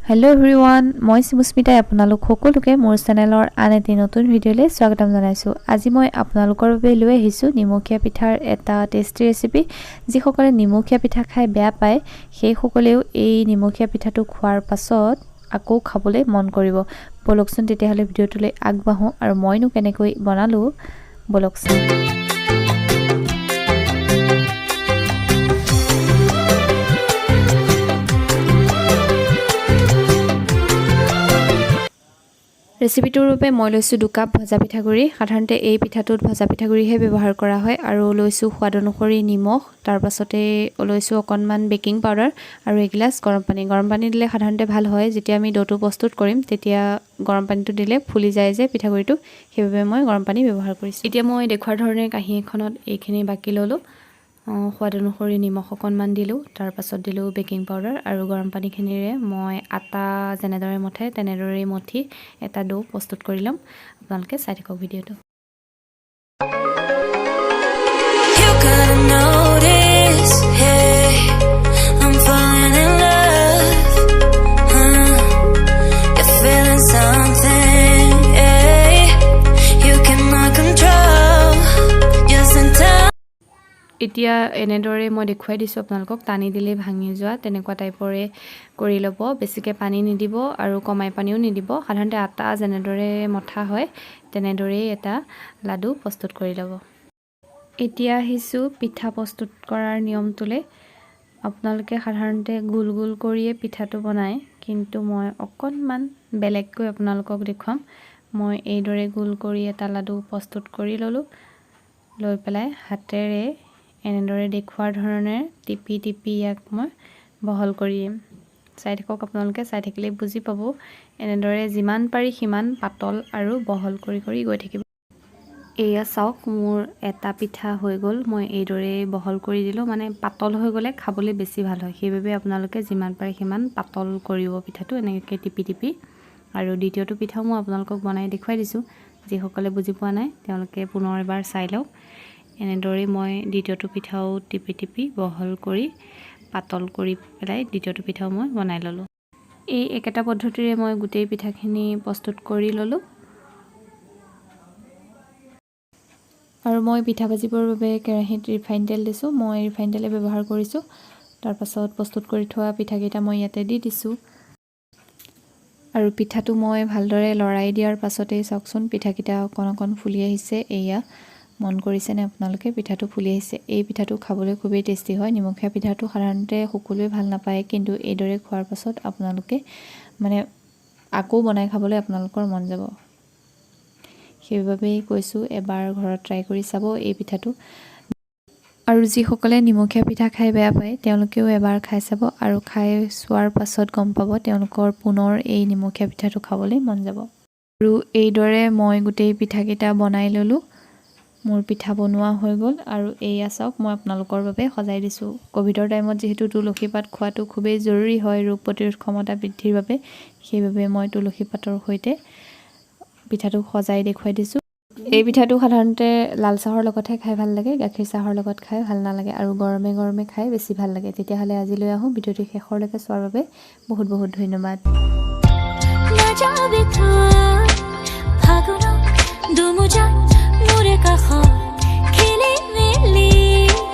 Hello' everyone, মই সুস্মিতাই আপোনালোক সকলোকে মোৰ চেনেলৰ আন এটি নতুন ভিডিঅ'লৈ স্বাগতম জনাইছোঁ। আজি মই আপোনালোকৰ বাবে লৈ আহিছোঁ নিমখীয়া পিঠাৰ এটা টেষ্টি ৰেচিপি। যিসকলে নিমখীয়া পিঠা খাই বেয়া পায় সেইসকলেও এই নিমখীয়া পিঠাটো খোৱাৰ পাছত আকৌ খাবলৈ মন কৰিব। বলকচোন তেতিয়াহ'লে ভিডিঅ'টোলৈ আগবাঢ়োঁ আৰু মইনো কেনেকৈ বনালোঁ বলকচোন। ৰেচিপিটোৰ বাবে মই লৈছোঁ 2 কাপ ভজা পিঠাগুড়ি। সাধাৰণতে এই পিঠাটোত ভজা পিঠাগুড়িহে ব্যৱহাৰ কৰা হয়। আৰু লৈছোঁ সোৱাদ অনুসৰি নিমখ, তাৰ পাছতে লৈছোঁ অকণমান বেকিং পাউডাৰ আৰু এগিলাচ গৰম পানী। গৰম পানী দিলে সাধাৰণতে ভাল হয়, যেতিয়া আমি ড'টো প্ৰস্তুত কৰিম তেতিয়া গৰম পানীটো দিলে ফুলি যায় যে পিঠাগুড়িটো, সেইবাবে মই গৰম পানী ব্যৱহাৰ কৰিছোঁ। এতিয়া মই দেখুৱাৰ ধৰণে কাঁহী এখনত এইখিনি বাকি ল'লোঁ। সোৱাদ অনুসৰি নিমখ অকণমান দিলোঁ, তাৰ পাছত দিলোঁ বেকিং পাউডাৰ আৰু গৰম পানীখিনিৰে মই আটা যেনেদৰে মঠে তেনেদৰেই মঠি এটা ডো প্ৰস্তুত কৰি ল'ম। আপোনালোকে চাই থাকক ভিডিঅ'টো। এতিয়া এনেদৰে মই দেখুৱাই দিছোঁ আপোনালোকক, টানি দিলে ভাঙি যোৱা তেনেকুৱা টাইপৰে কৰি ল'ব। বেছিকৈ পানী নিদিব আৰু কমাই পানীও নিদিব। সাধাৰণতে আটা যেনেদৰে মঠা হয় তেনেদৰেই এটা লাডু প্ৰস্তুত কৰি ল'ব। এতিয়া আহিছোঁ পিঠা প্ৰস্তুত কৰাৰ নিয়মটোলৈ। আপোনালোকে সাধাৰণতে গোল গোল কৰিয়ে পিঠাটো বনায়, কিন্তু মই অকণমান বেলেগকৈ আপোনালোকক দেখুৱাম। মই এইদৰে গোল কৰি এটা লাডু প্ৰস্তুত কৰি ল'লোঁ। লৈ পেলাই হাতেৰে এনেদৰে দেখুৱাৰ ধৰণে টিপি টিপি ইয়াক মই বহল কৰিম। চাই থাকক আপোনালোকে, চাই থাকিলেই বুজি পাব। এনেদৰে যিমান পাৰি সিমান পাতল আৰু বহল কৰি কৰি গৈ থাকিব। এয়া চাওক, মোৰ এটা পিঠা হৈ গ'ল। মই এইদৰে বহল কৰি দিলোঁ, মানে পাতল হৈ গ'লে খাবলৈ বেছি ভাল হয়, সেইবাবে আপোনালোকে যিমান পাৰে সিমান পাতল কৰিব পিঠাটো এনেকৈ টিপি টিপি। আৰু দ্বিতীয়টো পিঠাও মই আপোনালোকক বনাই দেখুৱাই দিছোঁ। যিসকলে বুজি পোৱা নাই তেওঁলোকে পুনৰ এবাৰ চাই লওক। এনেদৰেই মই দ্বিতীয়টো পিঠাও টিপি টিপি বহল কৰি পাতল কৰি পেলাই দ্বিতীয়টো পিঠাও মই বনাই ল'লোঁ। এই একেটা পদ্ধতিৰে মই গোটেই পিঠাখিনি প্ৰস্তুত কৰি ল'লোঁ। আৰু মই পিঠা ভাজিবৰ বাবে কেৰাহীত ৰিফাইন তেল দিছোঁ। মই ৰিফাইন তেলে ব্যৱহাৰ কৰিছোঁ। তাৰপাছত প্ৰস্তুত কৰি থোৱা পিঠাকেইটা মই ইয়াতে দি দিছোঁ। আৰু পিঠাটো মই ভালদৰে লৰাই দিয়াৰ পাছতেই চাওকচোন পিঠাকেইটা অকণ অকণ ফুলি আহিছে। এয়া মন কৰিছেনে আপোনালোকে, পিঠাটো ফুলি আহিছে। এই পিঠাটো খাবলৈ খুবেই টেষ্টি হয়। নিমখীয়া পিঠাটো সাধাৰণতে সকলোৱে ভাল নাপায়, কিন্তু এইদৰে খোৱাৰ পাছত আপোনালোকে মানে আকৌ বনাই খাবলৈ আপোনালোকৰ মন যাব। সেইবাবেই কৈছোঁ এবাৰ ঘৰত ট্ৰাই কৰি চাব এই পিঠাটো। আৰু যিসকলে নিমখীয়া পিঠা খাই বেয়া পায় তেওঁলোকেও এবাৰ খাই চাব, আৰু খাই চোৱাৰ পাছত গম পাব তেওঁলোকৰ পুনৰ এই নিমখীয়া পিঠাটো খাবলৈ মন যাব। আৰু এইদৰে মই গোটেই পিঠাকেইটা বনাই ল'লোঁ। মোৰ পিঠা বনোৱা হৈ গ'ল। আৰু এয়া চাওক, মই আপোনালোকৰ বাবে সজাই দিছোঁ। ক'ভিডৰ টাইমত যিহেতু তুলসী পাত খোৱাটো খুবেই জৰুৰী হয় ৰোগ প্ৰতিৰোধ ক্ষমতা বৃদ্ধিৰ বাবে, সেইবাবে মই তুলসী পাতৰ সৈতে পিঠাটো সজাই দেখুৱাই দিছোঁ। এই পিঠাটো সাধাৰণতে লাল চাহৰ লগতহে খাই ভাল লাগে, গাখীৰ চাহৰ লগত খাই ভাল নালাগে, আৰু গৰমে গৰমে খাই বেছি ভাল লাগে। তেতিয়াহ'লে আজিলৈ আহোঁ। ভিডিঅ'টো শেষৰলৈকে চোৱাৰ বাবে বহুত বহুত ধন্যবাদ।